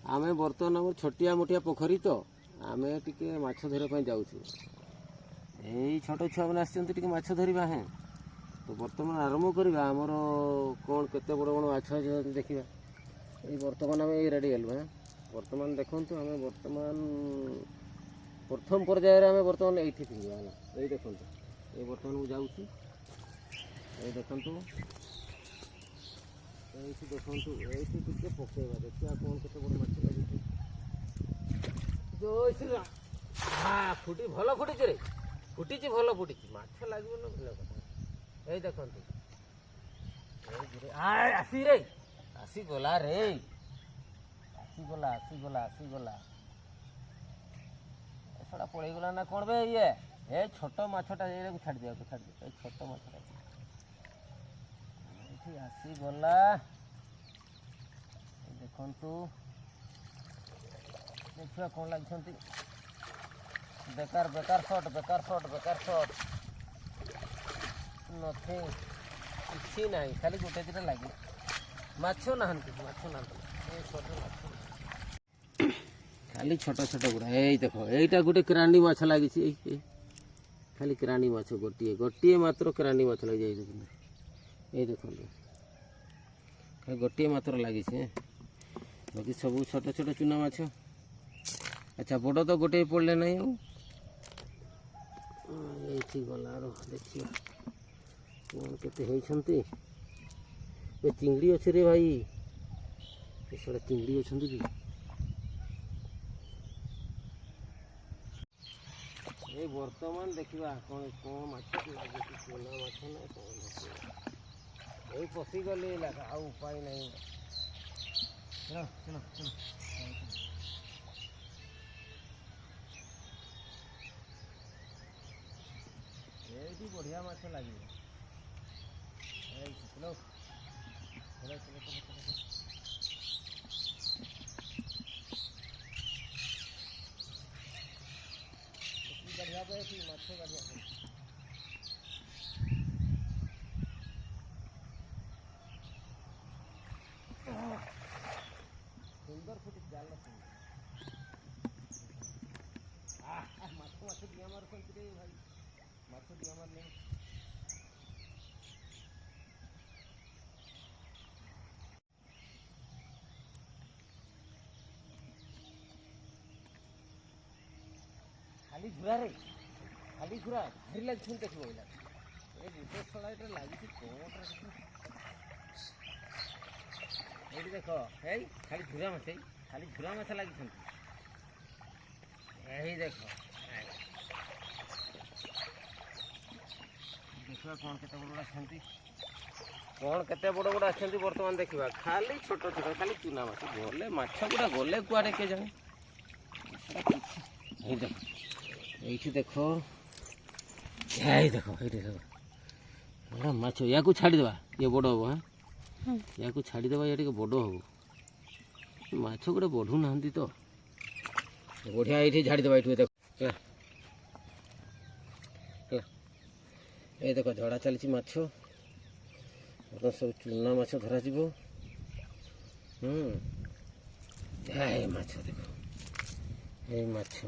आमे बर्तमान आम छोटिया मोटिया पोखरी तो आमे टिके माछ धरने जाऊँ यही छोट छुआ मैंने आसके माछ धरवा हैं तो बर्तमान आरंभ करवा आमर कौन केते बड़ बड़ माछ देखा ये बर्तमान आम ये रेडी गलु हाँ बर्तमान देखु आम बर्तमान प्रथम पर्यायर आम बर्तमान ये थी ये देखो ये बर्तमान मुझे जाऊँगी ये देखु ये देखु ये टे पकेवा देखा कौन के बड़ माछ लगे जो हाँ फुटी भल फुटी रे फुटी भल फुटी माछ लगे ना भल कथा ये देखु आसी रे आसीगला रे आसीगला आसीगला आसीगला एसड़ा पड़ेगला ना कौन बे ये छोट माछटा ये छाड़ दिया छोट माछटा आसीगला देखु देखा कौन लगे बेकार बेकार शॉट बेकार शॉट बेकार शॉट नथिंग किसी ना खाली गोटे दुटा लगे माछ ना खाली छोट छोट गुड़ा ये देखो यहीटा गोटे केरांडी माछ लगी खाली केरांडी माछ गोटे गोटे मात्र केरांडी माछ लगे ये देखो खाली गोटे मात्र लगी बाकी सब छोट छोट चुना माछ अच्छा बड़ तो गोटे पड़े ना ये गला देखिए कौन के चिंगड़ी अच्छे रे भाई ये चिंगड़ी अच्छा कि ये बर्तमान देखा कौन कौन माछ लगे चुना माछ ना कौन यही पशिगले आ उपाय नहीं चलो चलो चलो ये बढ़िया माछ लगे चलो चलो चलो चलो बढ़िया बैठी माछ बढ़िया सुंदर फुटी जाल माछ माछ दिया मार रे भाई माछ दिया मार नहीं खाली घुरा रे खाली घुरा भारी लगे देखो ये गोटे सड़ा लगी कौन देख है खाली घुरा माछ लगी यही देख देखा कौन के बड़ कौन के बड़ बड़ आछंती बर्तमान देखा खाली छोट छोट खाली चुना माछ गले माछ गुड़ा गले कुआड़े के जाने ये देखो ये देखो ये देखो माछ या छाड़ीदेवा ये बड़ हम हाँ या छाड़ीदेवा ये बड़ हम माछ गुड़ा बढ़ू ना तो बढ़िया ये झाड़ीदेवा ये देख ये देखो झड़ा चली माछ सब चुना माछ धरा माछ देखो ये माछ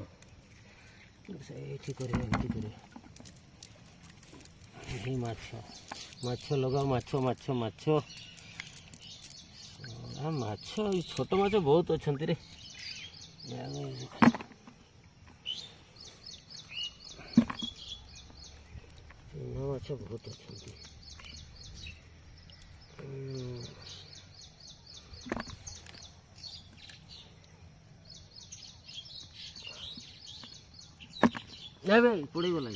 ये माछ माछ लगा माछ माछ माछ माछ छोट माछ बहुत अच्छा रे चुना माछ बहुत अच्छा नहीं भाई पड़ी गला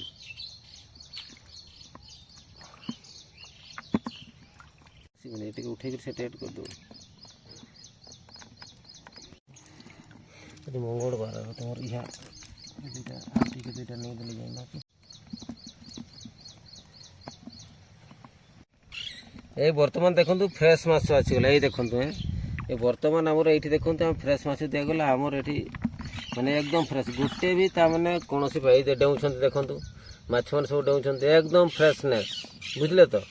उठे से कर दो मंगलवार तुम दुटा नहीं दिले जाए ये बर्तमान देखो फ्रेश माछ आसीगला ये देखो ये बर्तमान आमर ये देखो फ्रेश माछ दिगला आमर ये माने एकदम फ्रेश गोटे भी ताने कौन भाई डेऊँ देखु माछ मैंने सब डेऊँ एकदम फ्रेशनेस बुझले तो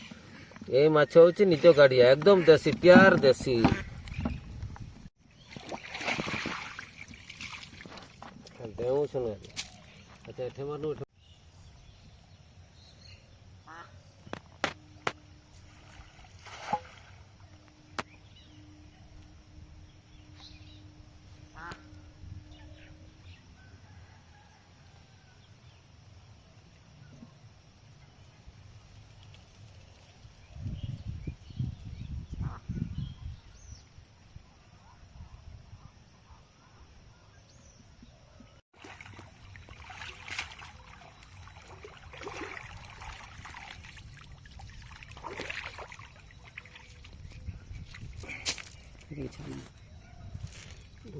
ये माछ हूँ निज गाड़िया एकदम देसी प्यार देसी ଡେଉଁଛନ୍ ଆଚ୍ଛା ଏଠି ମାନୁ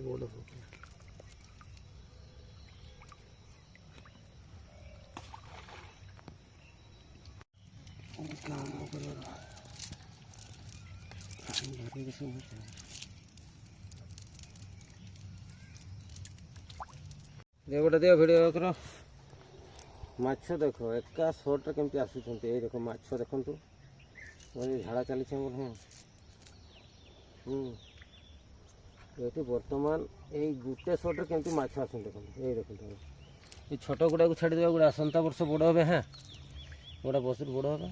ବଡ଼ କାମ କରିବା ଗୋଟେ ଦିଅ ଭିଡ଼ିଓ କର ମାଛ ଦେଖ ଏକା ସର୍ଟରେ କେମିତି ଆସୁଛନ୍ତି ଏଇ ଦେଖ ମାଛ ଦେଖନ୍ତୁ ଝାଡ଼ା ଚାଲିଛି ଆମର ଏଠି ବର୍ତ୍ତମାନ ଏଇ ଗୋଟେ ସର୍ଟରେ କେମିତି ମାଛ ଆସନ୍ତି ଦେଖନ୍ତୁ ଏଇ ଦେଖନ୍ତୁ এই ছোট গুড়াକୁ ଛାଡ଼ିଦେବା ଗୁଡ଼ା ଆସନ୍ତା ବର୍ଷ ବଡ଼ ହେବେ হ্যাঁ ଗୁଡ଼ା ବର୍ଷରୁ ବଡ଼ ହେବେ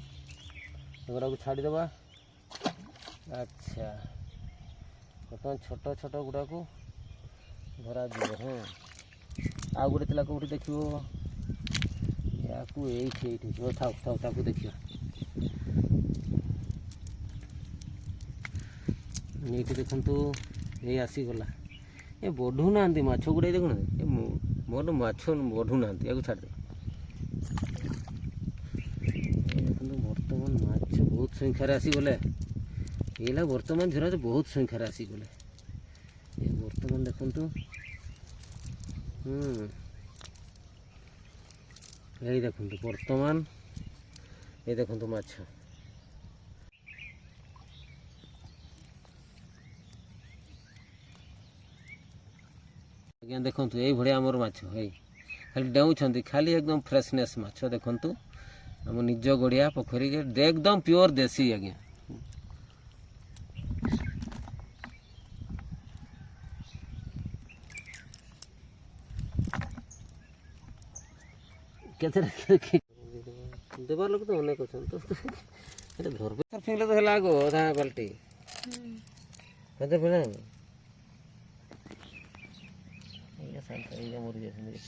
ଏଗୁଡ଼ାକୁ ଛାଡ଼ିଦେବା ଆଚ୍ଛା ବର୍ତ୍ତମାନ ଛୋଟ ଛୋଟ ଗୁଡ଼ାକୁ ଧରାଯିବ ହଁ ଆଉ ଗୋଟେ ଥିଲା କେଉଁଠି ଦେଖିବ ୟାକୁ ଏଇଠି ଏଇଠି ଥାଉ ଥାଉ ତାକୁ ଦେଖିବା ଏଇଠି ଦେଖନ୍ତୁ ଏଇ ଆସିଗଲା ଏ ବଢ଼ୁନାହାନ୍ତି ମାଛ ଗୁଡ଼ାଏ ଦେଖୁନାହାନ୍ତି ଏ ମୋର ମାଛ ବଢ଼ୁନାହାନ୍ତି ୟାକୁ ଛାଡ଼ିଦେବା ଦେଖନ୍ତୁ ବର୍ତ୍ତମାନ ମାଛ ବହୁତ ସଂଖ୍ୟାରେ ଆସିଗଲେ ଏଇଲା ବର୍ତ୍ତମାନ ଝିଅରେ ବହୁତ ସଂଖ୍ୟାରେ ଆସିଗଲେ ଏ ବର୍ତ୍ତମାନ ଦେଖନ୍ତୁ ଏଇ ଦେଖନ୍ତୁ ବର୍ତ୍ତମାନ এই ଦେଖନ୍ତୁ ମାଛ ଆଜ୍ଞା ଦେଖନ୍ତୁ ଏଇଭଳିଆ ଆମର ମାଛ ଏଇ ଖାଲି ଡେଉଁଛନ୍ତି ଖାଲି ଏକଦମ ଫ୍ରେଶନେସ୍ ମାଛ ଦେଖନ୍ତୁ ଆମ ନିଜ ଗଡ଼ିଆ ପୋଖରୀରେ ଏକଦମ ପିଓର ଦେଶୀ ଆଜ୍ଞା କେତେ ଦେବାର ଲୋକ ତ ଅନେକ ଅଛନ୍ତି ତ ଧରବେ ଫିଙ୍ଗଲେ ତ ହେଲା ଆଗ ଅଧା ବାଲ୍ଟି କେତେ ଫିଣା ଏଇଟା ମରି ଯାଇଛନ୍ତି